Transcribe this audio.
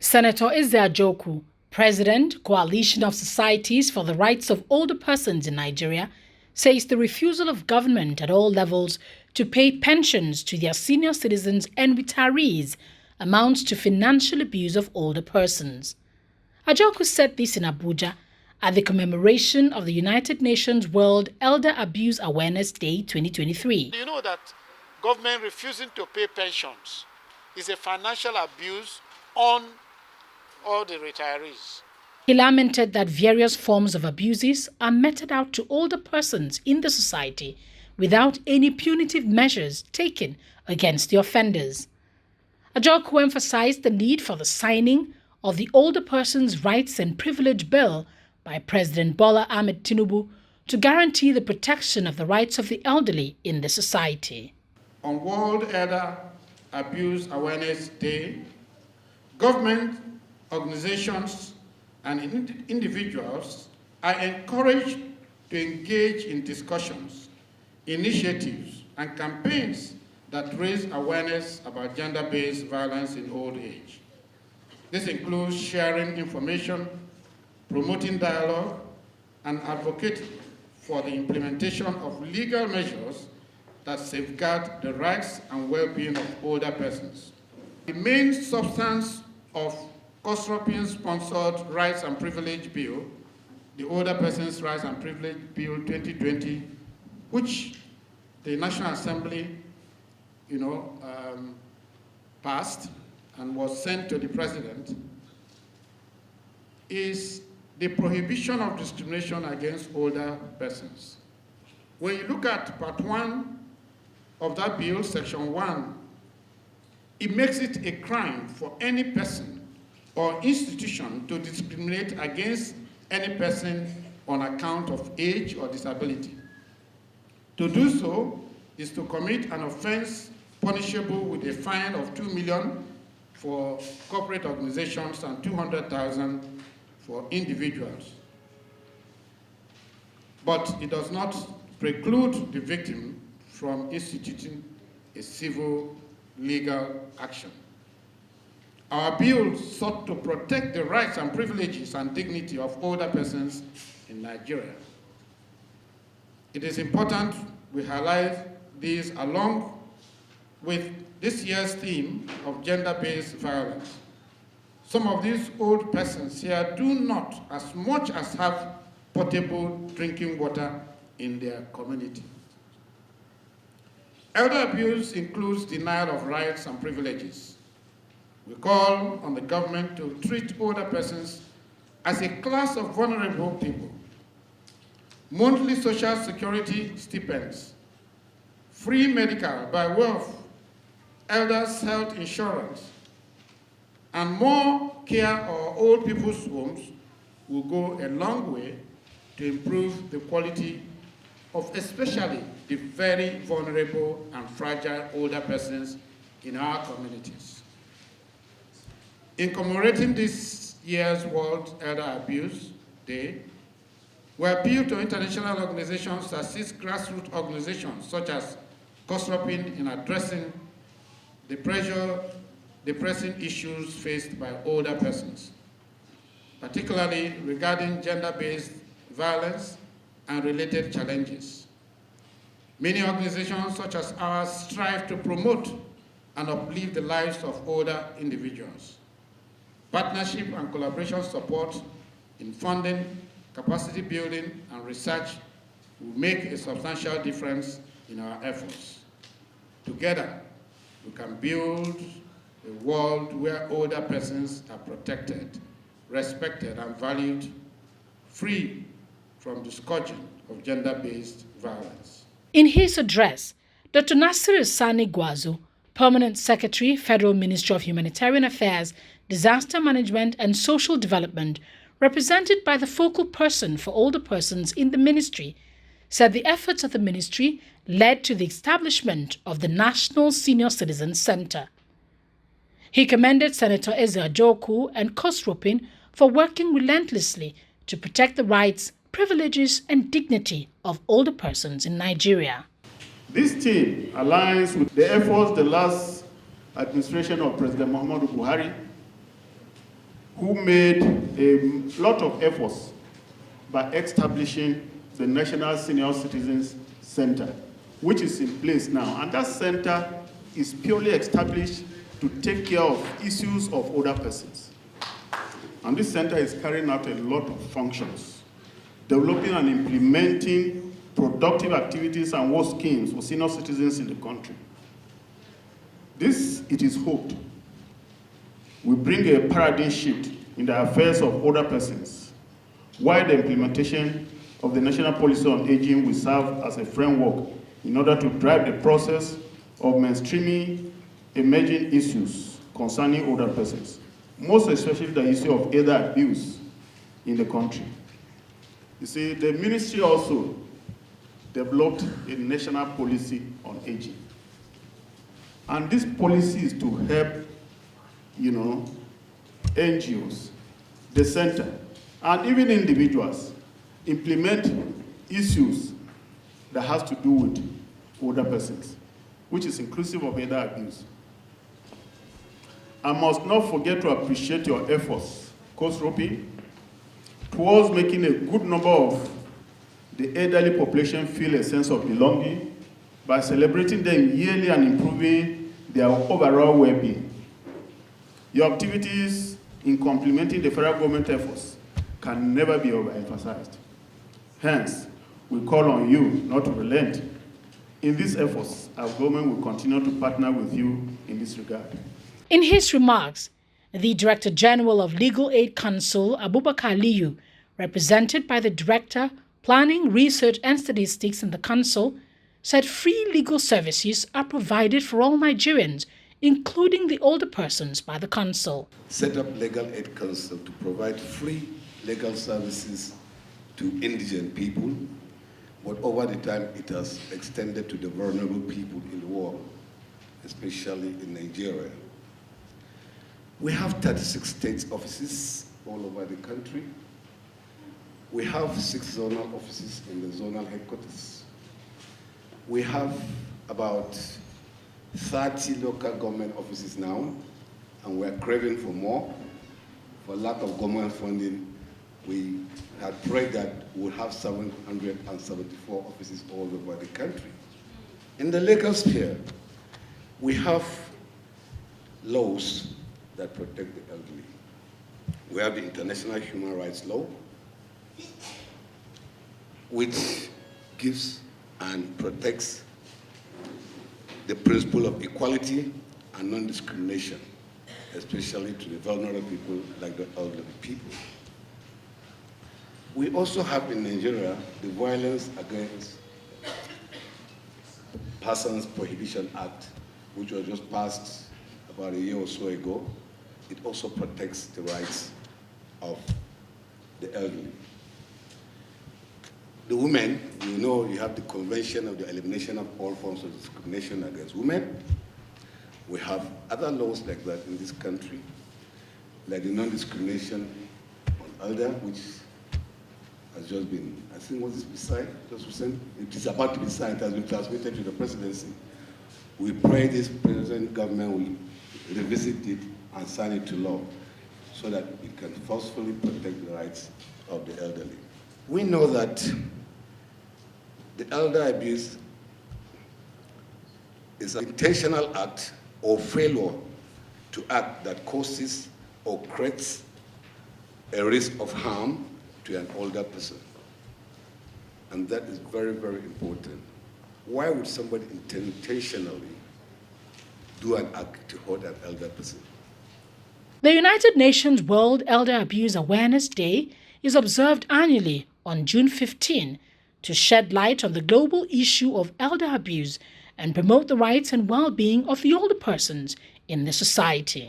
Senator Eze Ajoku, President, Coalition of Societies for the Rights of Older Persons in Nigeria, says the refusal of government at all levels to pay pensions to their senior citizens and retirees amounts to financial abuse of older persons. Ajoku said this in Abuja at the commemoration of the United Nations World Elder Abuse Awareness Day 2023. You know that government refusing to pay pensions is a financial abuse on all the retirees. He lamented that various forms of abuses are meted out to older persons in the society without any punitive measures taken against the offenders. Ajoku emphasized the need for the signing of the Older Persons' Rights and Privilege Bill by President Bola Ahmed Tinubu to guarantee the protection of the rights of the elderly in the society. On World Elder Abuse Awareness Day, government, organizations, and individuals are encouraged to engage in discussions, initiatives, and campaigns that raise awareness about gender-based violence in old age. This includes sharing information, promoting dialogue, and advocating for the implementation of legal measures that safeguard the rights and well-being of older persons. The main substance of COSROPIN sponsored Rights and Privilege Bill, the Older Persons Rights and Privilege Bill 2020, which the National Assembly passed and was sent to the President, is the prohibition of discrimination against older persons. When you look at Part 1 of that bill, Section 1, it makes it a crime for any person or institution to discriminate against any person on account of age or disability. To do so is to commit an offense punishable with a fine of 2 million for corporate organizations and 200,000 for individuals. But it does not preclude the victim from instituting a civil legal action. Our bill sought to protect the rights and privileges and dignity of older persons in Nigeria. It is important we highlight these along with this year's theme of gender-based violence. Some of these old persons here do not as much as have potable drinking water in their community. Elder abuse includes denial of rights and privileges. We call on the government to treat older persons as a class of vulnerable people. Monthly social security stipends, free medical by way of elders' health insurance, and more care or old people's homes will go a long way to improve the quality of especially the very vulnerable and fragile older persons in our communities. In commemorating this year's World Elder Abuse Day, we appeal to international organizations to assist grassroots organizations such as COSROPIN in addressing the pressing issues faced by older persons, particularly regarding gender-based violence and related challenges. Many organizations such as ours strive to promote and uplift the lives of older individuals. Partnership and collaboration support in funding, capacity building, and research will make a substantial difference in our efforts. Together, we can build a world where older persons are protected, respected, and valued, free from the scourging of gender-based violence. In his address, Dr. Nasir Sani Gwazo, Permanent Secretary, Federal Ministry of Humanitarian Affairs, Disaster Management and Social Development, represented by the focal person for older persons in the ministry, said the efforts of the ministry led to the establishment of the National Senior Citizens Center. He commended Senator Eze Ajoku and COSROPIN for working relentlessly to protect the rights, privileges, and dignity of older persons in Nigeria. This team aligns with the efforts the last administration of President Muhammadu Buhari who made a lot of efforts by establishing the National Senior Citizens Center, which is in place now. And that center is purely established to take care of issues of older persons. And this center is carrying out a lot of functions, developing and implementing productive activities and work schemes for senior citizens in the country. This, it is hoped, will bring a paradigm shift in the affairs of older persons, while the implementation of the National Policy on Aging will serve as a framework in order to drive the process of mainstreaming emerging issues concerning older persons, most especially the issue of elder abuse in the country. You see, the ministry also developed a national policy on aging. And this policy is to help, NGOs, the center, and even individuals implement issues that has to do with older persons, which is inclusive of elder abuse. I must not forget to appreciate your efforts, COSROPIN, towards making a good number of the elderly population feel a sense of belonging by celebrating them yearly and improving their overall well-being. Your activities in complementing the federal government efforts can never be overemphasized. Hence, we call on you not to relent. In these efforts, our government will continue to partner with you in this regard. In his remarks, the Director General of Legal Aid Council, Abubakar Aliyu, represented by the Director, Planning, Research and Statistics in the Council, said free legal services are provided for all Nigerians, including the older persons, by the Council. Set up Legal Aid Council to provide free legal services to indigent people, but over the time it has extended to the vulnerable people in the world, especially in Nigeria. We have 36 state offices all over the country. We have 6 zonal offices in the zonal headquarters. We have about 30 local government offices now, and we're craving for more. For lack of government funding, we had prayed that we'll have 774 offices all over the country. In the legal sphere, we have laws that protect the elderly. We have the International Human Rights Law, which gives and protects the principle of equality and non-discrimination, especially to the vulnerable people like the elderly people. We also have in Nigeria the Violence Against Persons Prohibition Act, which was just passed about a year or so ago. It also protects the rights of the elderly. The women, you know, you have the Convention of the Elimination of All Forms of Discrimination Against Women. We have other laws like that in this country, like the non-discrimination on elder, which has just been, I think, was this signed just recently? It is about to be signed, it has been transmitted to the presidency. We pray this present government will revisit it and sign it to law so that it can forcefully protect the rights of the elderly. We know that the elder abuse is an intentional act or failure to act that causes or creates a risk of harm to an older person. And that is very, very important. Why would somebody intentionally do an act to hurt an elder person? The United Nations World Elder Abuse Awareness Day is observed annually on June 15 to shed light on the global issue of elder abuse and promote the rights and well-being of the older persons in the society.